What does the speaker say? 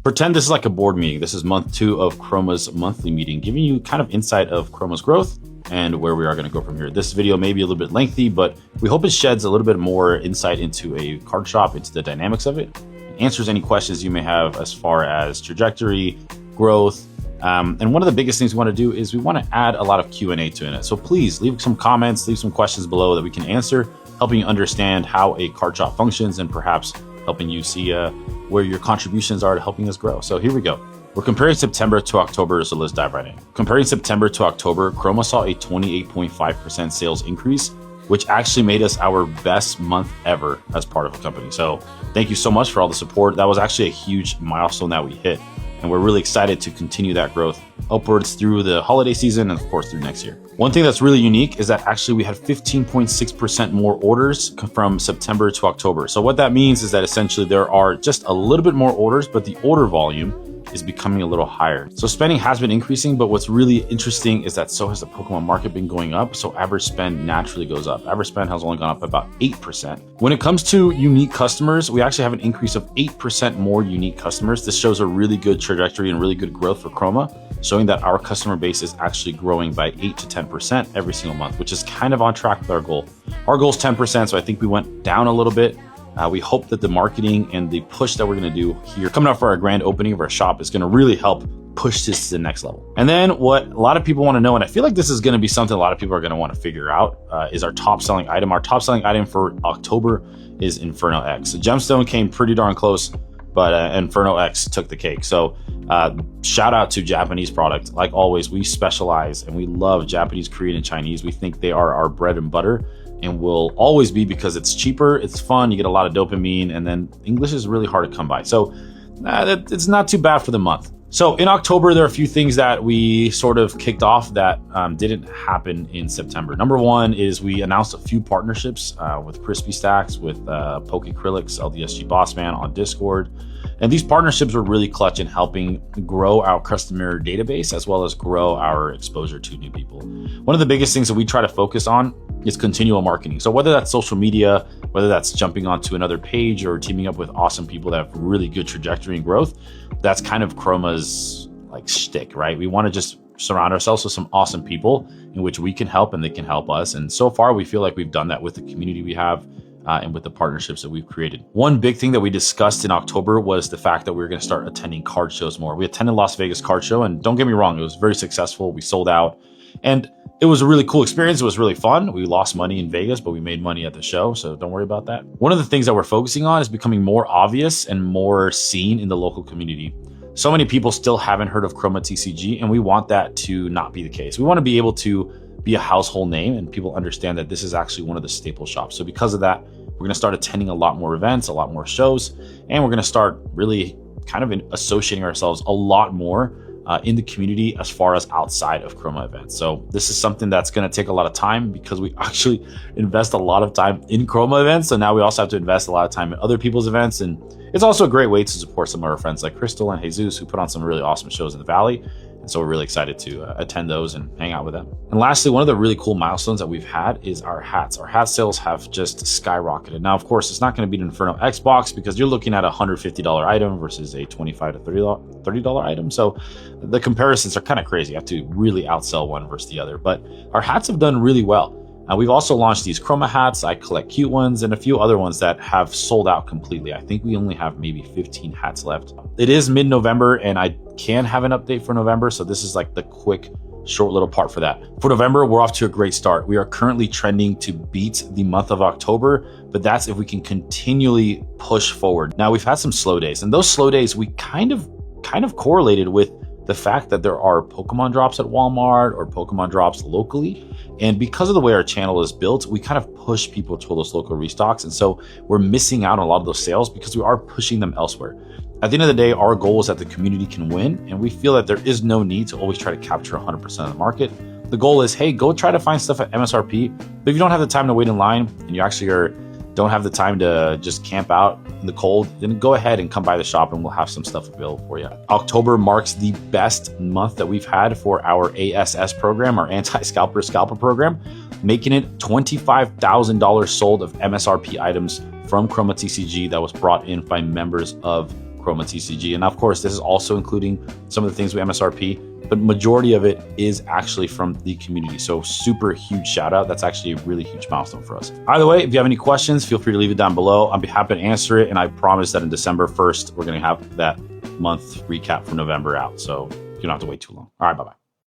Pretend this is like a board meeting. This is month 2 of Chroma's monthly meeting, giving you kind of insight of Chroma's growth and where we are going to go from here. This video may be a little bit lengthy, but we hope it sheds a little bit more insight into a card shop, into the dynamics of it, answers any questions you may have as far as trajectory, growth. And one of the biggest things we want to do is we want to add a lot of Q&A to it. So please leave some comments, leave some questions below that we can answer, helping you understand how a card shop functions and perhaps helping you see where your contributions are to helping us grow. So here we go. We're comparing September to October, so let's dive right in. Comparing September to October, Chroma saw a 28.5% sales increase, which actually made us our best month ever as part of a company. So thank you so much for all the support. That was actually a huge milestone that we hit, and we're really excited to continue that growth upwards through the holiday season and of course through next year. One thing that's really unique is that actually we had 15.6% more orders from September to October. So what that means is that essentially there are just a little bit more orders, but the order volume is becoming a little higher. So spending has been increasing, but what's really interesting is that so has the Pokemon market been going up, so average spend naturally goes up. Average spend has only gone up about 8%. When it comes to unique customers, we actually have an increase of 8% more unique customers. This shows a really good trajectory and really good growth for Chroma, showing that our customer base is actually growing by 8 to 10% every single month, which is kind of on track with our goal. Our goal is 10%, so I think we went down a little bit. We hope that the marketing and the push that we're going to do here coming up for our grand opening of our shop is going to really help push this to the next level. And then what a lot of people want to know, and I feel like this is going to be something a lot of people are going to want to figure out, is our top selling item. Our top selling item for October is Inferno X. The Gemstone came pretty darn close, but Inferno X took the cake. So shout out to Japanese product. Like always, we specialize and we love Japanese, Korean, and Chinese. We think they are our bread and butter, and will always be, because it's cheaper, it's fun, you get a lot of dopamine, and then English is really hard to come by. So it's not too bad for the month. So in October, there are a few things that we sort of kicked off that didn't happen in September. Number one is we announced a few partnerships with Crispy Stacks, with Pokeacrylics, LDSG Bossman on Discord. And these partnerships were really clutch in helping grow our customer database as well as grow our exposure to new people. One of the biggest things that we try to focus on is continual marketing. So whether that's social media, whether that's jumping onto another page or teaming up with awesome people that have really good trajectory and growth, that's kind of Chroma's like shtick, right? We want to just surround ourselves with some awesome people in which we can help and they can help us. And so far, we feel like we've done that with the community we have and with the partnerships that we've created. One big thing that we discussed in October was the fact that we were going to start attending card shows more. We attended Las Vegas Card Show, and don't get me wrong, it was very successful. We sold out, and it was a really cool experience. It was really fun. We lost money in Vegas, but we made money at the show, so don't worry about that. One of the things that we're focusing on is becoming more obvious and more seen in the local community. So many people still haven't heard of Chroma TCG, and we want that to not be the case. We want to be able to be a household name and people understand that this is actually one of the staple shops. So because of that, we're going to start attending a lot more events, a lot more shows, and we're going to start really kind of associating ourselves a lot more in the community as far as outside of Chroma events. So this is something that's going to take a lot of time because we actually invest a lot of time in Chroma events. So now we also have to invest a lot of time in other people's events. And it's also a great way to support some of our friends like Crystal and Jesus, who put on some really awesome shows in the Valley. And so we're really excited to attend those and hang out with them. And lastly, one of the really cool milestones that we've had is our hats. Our hat sales have just skyrocketed. Now, of course, it's not going to beat an Inferno X box because you're looking at a $150 item versus a $25 to $30 item. So the comparisons are kind of crazy. You have to really outsell one versus the other. But our hats have done really well. We've also launched these Chroma hats. I collect cute ones and a few other ones that have sold out completely. I think we only have maybe 15 hats left. It is mid-November and I can have an update for November. So this is like the quick, short little part for that. For November, we're off to a great start. We are currently trending to beat the month of October, but that's if we can continually push forward. Now we've had some slow days, and those slow days we kind of correlated with the fact that there are Pokemon drops at Walmart or Pokemon drops locally. And because of the way our channel is built, we kind of push people to those local restocks. And so we're missing out on a lot of those sales because we are pushing them elsewhere. At the end of the day, our goal is that the community can win. And we feel that there is no need to always try to capture 100% of the market. The goal is, hey, go try to find stuff at MSRP. But if you don't have the time to wait in line and you actually don't have the time to just camp out in the cold, then go ahead and come by the shop and we'll have some stuff available for you. October marks the best month that we've had for our ASS program, our anti-scalper program, making it $25,000 sold of MSRP items from Chroma TCG that was brought in by members of Chroma TCG. And of course, this is also including some of the things we MSRP, but majority of it is actually from the community. So super huge shout out. That's actually a really huge milestone for us. Either way, if you have any questions, feel free to leave it down below. I'll be happy to answer it. And I promise that in December 1st, we're going to have that month recap from November out. So you don't have to wait too long. All right, bye-bye.